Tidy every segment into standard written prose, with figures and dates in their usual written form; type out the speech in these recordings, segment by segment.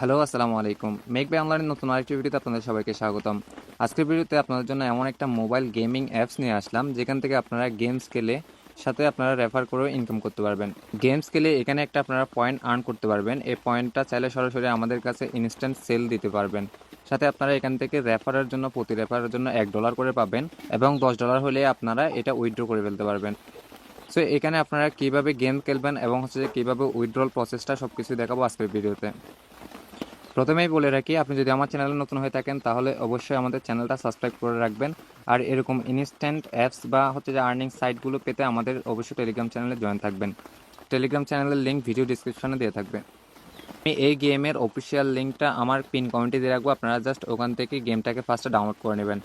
Hello, আসসালামু আলাইকুম। Make by অনলাইনের নতুন আরেকটি ভিডিওতে আপনাদের সবাইকে স্বাগতম। আজকের ভিডিওতে আপনাদের জন্য এমন একটা মোবাইল গেমিং অ্যাপস নিয়ে আসলাম, যেখান থেকে আপনারা গেমস খেলে সাথে আপনারা রেফার করেও ইনকাম করতে পারবেন। গেমস খেলে এখানে একটা আপনারা পয়েন্ট আর্ন করতে পারবেন। এই পয়েন্টটা চাইলে সরাসরি আমাদের কাছে ইনস্ট্যান্ট সেল দিতে পারবেন। সাথে আপনারা এখান থেকে রেফারের জন্য প্রতি রেফারের জন্য $1 করে পাবেন, এবং $10 হলে আপনারা এটা উইথড্র করে ফেলতে পারবেন। সো এখানে আপনারা কিভাবে গেম খেলবেন এবং হচ্ছে যে কিভাবে উইথড্রল প্রসেসটা সবকিছু দেখাবো আজকের ভিডিওতে। প্রথমেই বলে রাখি, আপনি যদি আমার চ্যানেলে নতুন হয়ে থাকেন তাহলে অবশ্যই আমাদের চ্যানেলটা সাবস্ক্রাইব করে রাখবেন। আর এরকম ইনস্ট্যান্ট অ্যাপস বা হচ্ছে যে আর্নিং সাইটগুলো পেতে আমাদের অবশ্যই টেলিগ্রাম চ্যানেলে জয়েন থাকবেন। টেলিগ্রাম চ্যানেলের লিঙ্ক ভিডিও ডিসক্রিপশনে দিয়ে থাকবে। আমি এই গেমের অফিসিয়াল লিঙ্কটা আমার পিন কমেন্টে দিয়ে রাখবো, আপনারা জাস্ট ওখান থেকে গেমটাকে ফার্স্টে ডাউনলোড করে নেবেন।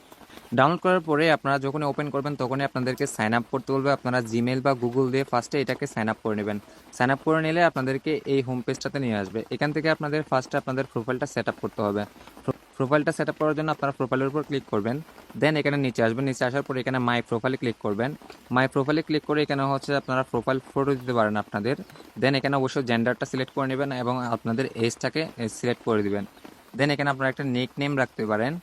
ডাউনলোড করার পরে আপনারা যখন ওপেন করবেন তখনই আপনাদেরকে সাইন আপ করতে বলবে। আপনারা জিমেল বা গুগল দিয়ে ফার্স্টে এটাকে সাইন আপ করে নেবেন। সাইন আপ করে নিলে আপনাদেরকে এই হোম পেজটাতে নিয়ে আসবে। এখান থেকে আপনাদের ফার্স্টে আপনাদের প্রোফাইলটা সেট আপ করতে হবে। প্রোফাইলটা সেট আপ করার জন্য আপনারা প্রোফাইলের উপর ক্লিক করবেন। দেন এখানে নিচে আসবেন। নিচে আসার পর এখানে মাই প্রোফাইলে ক্লিক করবেন। মাই প্রোফাইলে ক্লিক করে এখানে হচ্ছে আপনারা প্রোফাইল ফটো দিতে পারেন আপনাদের। দেন এখানে অবশ্যই জেন্ডারটা সিলেক্ট করে নেবেন এবং আপনাদের এজটাকে সিলেক্ট করে দিবেন। দেন এখানে আপনারা একটা নিক নেম রাখতে পারেন।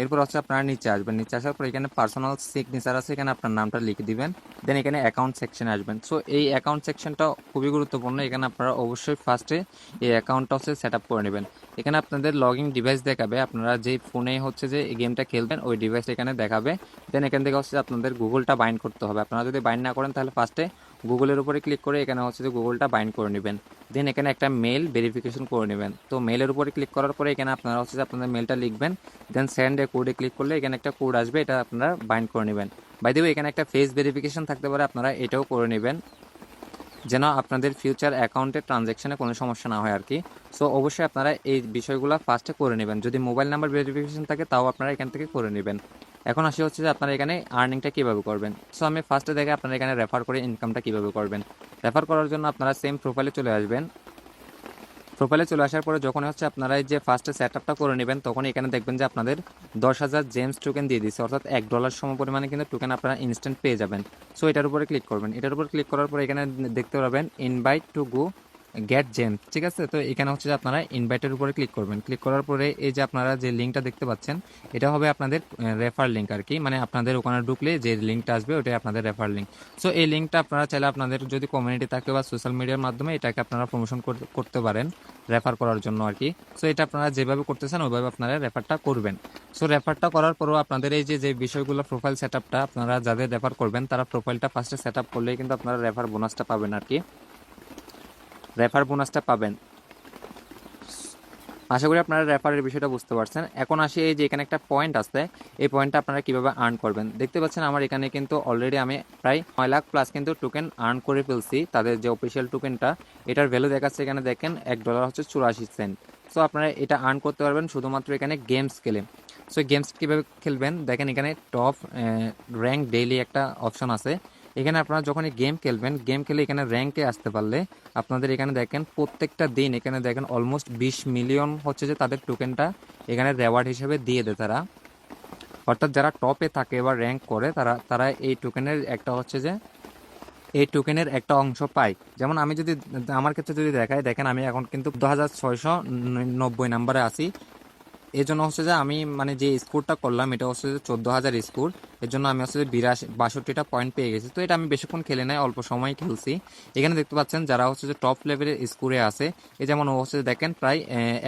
এরপর হচ্ছে আপনারা নিচে আসবেন। নিচে আসার পর এখানে পার্সোনাল সিগনেচার আছে, এখানে আপনার নামটা লিখে দিবেন। দেন এখানে অ্যাকাউন্ট সেকশনে আসবেন। সো এই অ্যাকাউন্ট সেকশনটা খুবই গুরুত্বপূর্ণ। এখানে আপনারা অবশ্যই ফার্স্টে এই অ্যাকাউন্টটা হচ্ছে সেট আপ করে নেবেন। এখানে আপনাদের লগইন ডিভাইস দেখাবে, আপনারা যেই ফোনে হচ্ছে যে এই গেমটা খেলবেন ওই ডিভাইস এখানে দেখাবে। দেন এখান থেকে হচ্ছে আপনাদের গুগলটা বাইন্ড করতে হবে। আপনারা যদি বাইন্ড না করেন তাহলে ফার্স্টে গুগলের উপরে ক্লিক করে এখানে হচ্ছে যে গুগলটা বাইন্ড করে নেবেন। দেন এখানে একটা মেল ভেরিফিকেশন করে নেবেন। তো মেলের উপরে ক্লিক করার পরে এখানে আপনারা হচ্ছে যে আপনাদের মেলটা লিখবেন। দেন সেন্ড এ কোডে ক্লিক করলে এখানে একটা কোড আসবে, এটা আপনারা বাইন্ড করে নেবেন। বাই দ্য ওয়ে এখানে একটা ফেস ভেরিফিকেশন থাকতে পারে, আপনারা এটাও করে নেবেন যেন আপনাদের ফিউচার অ্যাকাউন্টে ট্রানজ্যাকশনে কোনো সমস্যা না হয় আর কি। সো অবশ্যই আপনারা এই বিষয়গুলো ফার্স্টে করে নেবেন। যদি মোবাইল নাম্বার ভেরিফিকেশন থাকে তাও আপনারা এখান থেকে করে নেবেন। এখন আসি হচ্ছে যে আপনারা এখানে আর্নিংটা কীভাবে করবেন। সো আমি ফার্স্টে দেখে আপনারা এখানে রেফার করে ইনকামটা কীভাবে করবেন। রেফার করার জন্য আপনারা সেম প্রোফাইলে চলে আসবেন। প্রোফাইলে চলে আসার পরে যখন হচ্ছে আপনারা এই যে ফার্স্টে সেট আপটা করে নেবেন তখন এখানে দেখবেন যে আপনাদের 10,000 জেমস টোকেন দিয়ে দিচ্ছে, অর্থাৎ $1 সম পরিমাণে কিন্তু টোকেন আপনারা ইনস্ট্যান্ট পেয়ে যাবেন। সো এটার উপরে ক্লিক করবেন। এটার উপর ক্লিক করার পরে এখানে দেখতে পাবেন invite to go gate James, ঠিক আছে। তো এখানে হচ্ছে যে আপনারা ইনভাইটের উপরে ক্লিক করবেন। ক্লিক করার পরে এই যে আপনারা যে লিঙ্কটা দেখতে পাচ্ছেন এটা হবে আপনাদের রেফার লিঙ্ক আর কি, মানে আপনাদের ওখানে ঢুকলে যে লিঙ্কটা আসবে ওটাই আপনাদের রেফার লিঙ্ক। সো এই লিঙ্কটা আপনারা চাইলে আপনাদের যদি কমিউনিটি থাকে বা সোশ্যাল মিডিয়ার মাধ্যমে এটাকে আপনারা প্রমোশন করতে পারেন রেফার করার জন্য আর কি। সো এটা আপনারা যেভাবে করতেছেন ওইভাবে আপনারা রেফারটা করবেন। সো রেফারটা করার পরেও আপনাদের এই যে বিষয়গুলো প্রোফাইল সেট আপটা আপনারা যাদের রেফার করবেন তারা প্রোফাইলটা ফার্স্টে সেট আপ করলেই কিন্তু আপনারা রেফার বোনাসটা পাবেন আর কি। রেফার বোনাসটা পাবেন। আশা করি আপনারা রেফারের বিষয়টা বুঝতে পারছেন। এখন আসি এই যে এখানে একটা পয়েন্ট আছে, এই পয়েন্টটা আপনারা কিভাবে আর্ন করবেন। দেখতে পাচ্ছেন আমার এখানে কিন্তু অলরেডি আমি প্রায় 9 লাখ প্লাস কিন্তু টোকেন আর্ন করে ফেলছি। তাদের যে অফিসিয়াল টোকেনটা এটার ভ্যালু দেখাচ্ছে এখানে দেখেন $1 হচ্ছে 84 সেন্ট। সো আপনারা এটা আর্ন করতে পারবেন শুধুমাত্র এখানে গেমস খেলে। সো গেমস কীভাবে খেলবেন দেখেন, এখানে টপ র্যাঙ্ক ডেইলি একটা অপশন আছে। এখানে আপনারা যখন গেম খেলবেন, গেম খেলে এখানে র্যাঙ্কে আসতে পারলে আপনাদের এখানে দেখেন প্রত্যেকটা দিন এখানে দেখেন অলমোস্ট 20 মিলিয়ন হচ্ছে যে তাদের টোকেনটা এখানে রেওয়ার্ড হিসেবে দিয়ে দেয় তারা। অর্থাৎ যারা টপে থাকে বা র্যাঙ্ক করে তারা তারা এই টোকেনের একটা হচ্ছে যে এই টোকেনের একটা অংশ পায়। যেমন আমি যদি আমার ক্ষেত্রে যদি দেখাই, দেখেন আমি এখন কিন্তু 2690 নাম্বারে আছি। এই জন্য হচ্ছে যে আমি মানে যে স্কোরটা করলাম এটা হচ্ছে যে 14,000 স্কোর। এর জন্য আমি হচ্ছে যে 62টা পয়েন্ট পেয়ে গেছি। তো এটা আমি বেশিক্ষণ খেলে নাই, অল্প সময় খেলছি। এখানে দেখতে পাচ্ছেন যারা হচ্ছে যে টপ লেভেলের স্কোরে আছে, এই যেমন ও হচ্ছে যে দেখেন প্রায়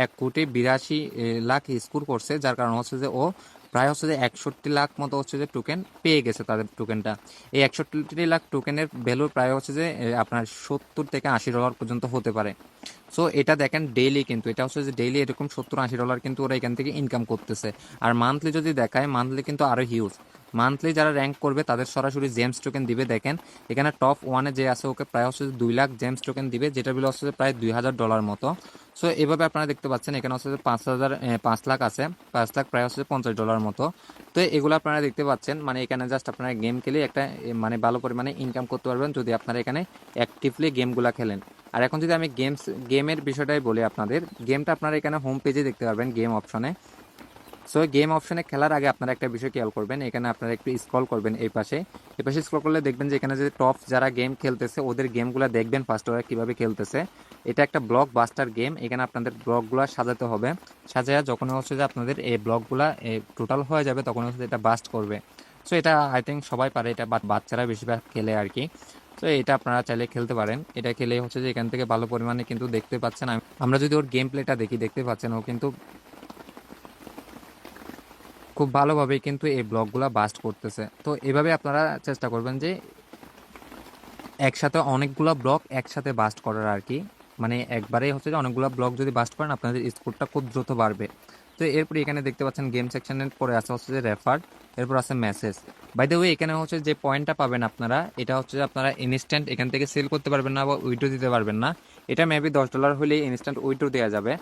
1,82,00,000 স্কোর করছে, যার কারণ হচ্ছে যে ও প্রায় হচ্ছে যে 61 লাখ মতো হচ্ছে যে টোকেন পেয়ে গেছে তাদের টোকেনটা। এই 61 লাখ টোকেনের ভ্যালু প্রায় হচ্ছে যে আপনার $70 থেকে $80 পর্যন্ত হতে পারে। সো এটা দেখেন ডেইলি, কিন্তু এটা হচ্ছে যে ডেইলি এরকম $70-80 কিন্তু ওরা এখান থেকে ইনকাম করতেছে। আর মান্থলি যদি দেখায়, মান্থলি কিন্তু আরও হিউজ। মান্থলি যারা র্যাঙ্ক করবে তাদের সরাসরি জেমস টোকেন দিবে। দেখেন এখানে টপ ওয়ানে যে আছে ওকে প্রায় হচ্ছে 2 লাখ জেমস টোকেন দিবে, যেটা বিল হচ্ছে প্রায় $2,000 মতো। সো এভাবে আপনারা দেখতে পাচ্ছেন এখানে হচ্ছে 5 লাখ আছে, 5 লাখ প্রায় হচ্ছে $50 মতো। তো এগুলো আপনারা দেখতে পাচ্ছেন, মানে এখানে জাস্ট আপনারা গেম খেলে একটা মানে ভালো পরিমাণে ইনকাম করতে পারবেন যদি আপনারা এখানে অ্যাক্টিভলি গেমগুলো খেলেন। আর এখন যদি আমি গেমের বিষয়টাই বলি আপনাদের, গেমটা আপনারা এখানে হোম পেজে দেখতে পারবেন গেম অপশনে। সো গেম অপশনে খেলার আগে আপনারা একটা বিষয় খেয়াল করবেন, এখানে আপনারা একটু স্ক্রল করবেন এই পাশে স্ক্রল করলে দেখবেন যে এখানে যে টপ যারা গেম খেলতেছে ওদের গেমগুলো দেখবেন ফার্স্ট ওরা কীভাবে খেলতেছে। এটা একটা ব্লক বাস্টার গেম। এখানে আপনাদের ব্লকগুলো সাজাতে হবে, সাজায়া যখন হচ্ছে যে আপনাদের এই ব্লকগুলা টোটাল হয়ে যাবে তখন হচ্ছে এটা বাস্ট করবে। সো এটা আই থিঙ্ক সবাই পারে, এটা বাচ্চারা বেশিরভাগ খেলে আর কি। তো এটা আপনারা চাইলে খেলতে পারেন। এটা খেলে হচ্ছে যে এখান থেকে ভালো পরিমাণে কিন্তু দেখতে পাচ্ছেন, আমরা যদি ওর গেম প্লেটা দেখি দেখতে পাচ্ছেন ও কিন্তু খুব ভালোভাবেই কিন্তু এই ব্লকগুলা বাস্ট করতেছে। তো এভাবে আপনারা চেষ্টা করবেন যে একসাথে অনেকগুলা ব্লক একসাথে বাস্ট করার আর কি। মানে একবারে হচ্ছে যে অনেকগুলা ব্লক যদি বাস্ট করেন আপনাদের স্কোরটা খুব দ্রুত বাড়বে। তো এরপরে এখানে দেখতে পাচ্ছেন গেম সেকশনের পরে আছে হচ্ছে যে রেফার, এরপর আছে মেসেজ। বাই দ্য ওয়ে এখানে হচ্ছে যে পয়েন্টটা পাবেন আপনারা, এটা হচ্ছে যে আপনারা ইনস্ট্যান্ট এখান থেকে সেল করতে পারবেন না বা উইথড্র দিতে পারবেন না। এটা মেবি $10 হলেই ইনস্ট্যান্ট উইথড্র দেওয়া যাবে।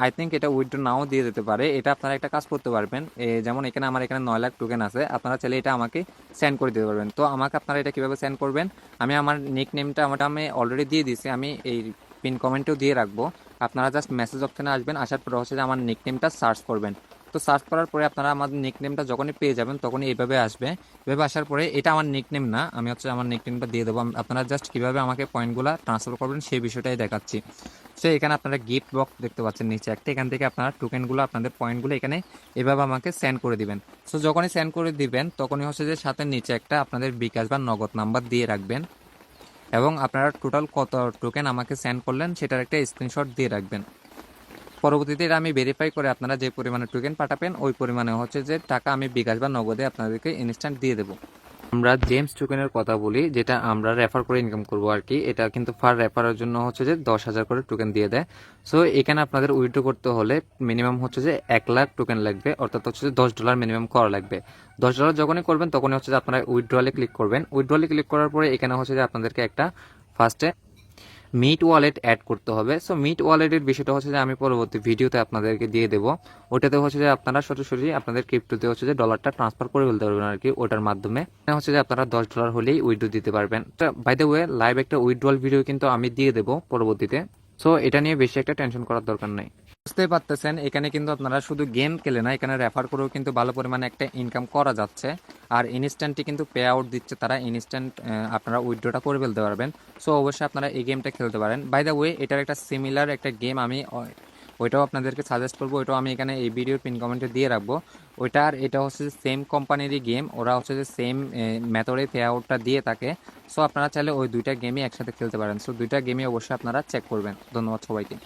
আই থিঙ্ক এটা উইথড্র নাও দিয়ে দিতে পারে। এটা আপনারা একটা কাজ করতে পারবেন, যেমন এখানে আমার এখানে 9 লাখ টোকেন আছে, আপনারা চাইলে এটা আমাকে সেন্ড করে দিতে পারবেন। তো আমাকে আপনারা এটা কীভাবে সেন্ড করবেন, আমি আমার নিক নেমটা আমি অলরেডি দিয়ে দিয়েছি, আমি এই পিন কমেন্টেও দিয়ে রাখবো। আপনারা জাস্ট মেসেজ অপশানে আসবেন, আসার পরে হচ্ছে যে আমার নিক নেমটা সার্চ করবেন। তো সার্চ করার পরে আপনারা আমার নিক নেমটা যখনই পেয়ে যাবেন তখনই এইভাবে আসবে। এভাবে আসার পরে এটা আমার নিক নেম না, আমি হচ্ছে আমার নিক নেমটা দিয়ে দেবো। আপনারা জাস্ট কীভাবে আমাকে পয়েন্টগুলো ট্রান্সফার করবেন সেই বিষয়টাই দেখাচ্ছি। সো এখানে আপনারা গিফট বক্স দেখতে পাচ্ছেন নিচে একটা, এখান থেকে আপনারা টোকেনগুলো আপনাদের পয়েন্টগুলো এখানে এভাবে আমাকে সেন্ড করে দিবেন। সো যখনই সেন্ড করে দিবেন তখনই হচ্ছে যে সাথে নিচে একটা আপনাদের বিকাশ বা নগদ নাম্বার দিয়ে রাখবেন এবং আপনারা টোটাল কত টোকেন আমাকে সেন্ড করলেন সেটার একটা স্ক্রিনশট দিয়ে রাখবেন। পরবর্তীতে এটা আমি ভেরিফাই করে আপনারা যে পরিমাণে টোকেন পাঠাবেন ওই পরিমাণে হচ্ছে যে টাকা আমি বিকাশ বা নগদে আপনাদেরকে ইনস্ট্যান্ট দিয়ে দেবো। আমরা জেমস টোকেনের কথা বলি, যেটা আমরা রেফার করে ইনকাম করবো আর কি। এটা কিন্তু ফার রেফারের জন্য হচ্ছে যে 10,000 করে টোকেন দিয়ে দেয়। সো এখানে আপনাদের উইথড্র করতে হলে মিনিমাম হচ্ছে যে 1 লাখ টোকেন লাগবে, অর্থাৎ হচ্ছে যে $10 মিনিমাম করা লাগবে। $10 যখনই করবেন তখনই হচ্ছে যে আপনারা উইথড্রলে ক্লিক করবেন। উইথড্রলে ক্লিক করার পরে এখানে হচ্ছে যে আপনাদেরকে একটা ফার্স্টে মিট ওয়ালেট অ্যাড করতে হবে। সো মিট ওয়ালেটের বিষয়টা হচ্ছে যে আমি পরবর্তী ভিডিওতে আপনাদেরকে দিয়ে দেবো। ওটাতে হচ্ছে যে আপনারা সরাসরি আপনাদের ক্রিপ্টোতে হচ্ছে যে ডলারটা ট্রান্সফার করে ফেলতে পারবেন আর কি ওটার মাধ্যমে। হচ্ছে যে আপনারা $10 হলেই উইথড্র দিতে পারবেন। তো বাই দ্য ওয়ে লাইভ একটা উইথড্রল ভিডিও কিন্তু আমি দিয়ে দেবো পরবর্তীতে। সো এটা নিয়ে বেশি একটা টেনশন করার দরকার নাই। বুঝতেই পারতেছেন এখানে কিন্তু আপনারা শুধু গেম খেলে না, এখানে রেফার করেও কিন্তু ভালো পরিমাণে একটা ইনকাম করা যাচ্ছে। আর ইনস্ট্যান্টই কিন্তু পে আউট দিচ্ছে তারা, ইনস্ট্যান্ট আপনারা উইথড্রটা করে ফেলতে পারবেন। সো অবশ্যই আপনারা এই গেমটা খেলতে পারেন। বাই দ্য ওয়ে এটার একটা সিমিলার একটা গেম আমি ওইটাও আপনাদেরকে সাজেস্ট করবো, ওইটাও আমি এখানে এই ভিডিওর পিন কমেন্টে দিয়ে রাখবো। ওইটা আর এটা হচ্ছে যে সেম কোম্পানিরই গেম, ওরা হচ্ছে যে সেম মেথডে পে আউটটা দিয়ে থাকে। সো আপনারা চাইলে ওই দুইটা গেমই একসাথে খেলতে পারেন। সো দুইটা গেমই অবশ্যই আপনারা চেক করবেন। ধন্যবাদ সবাইকে।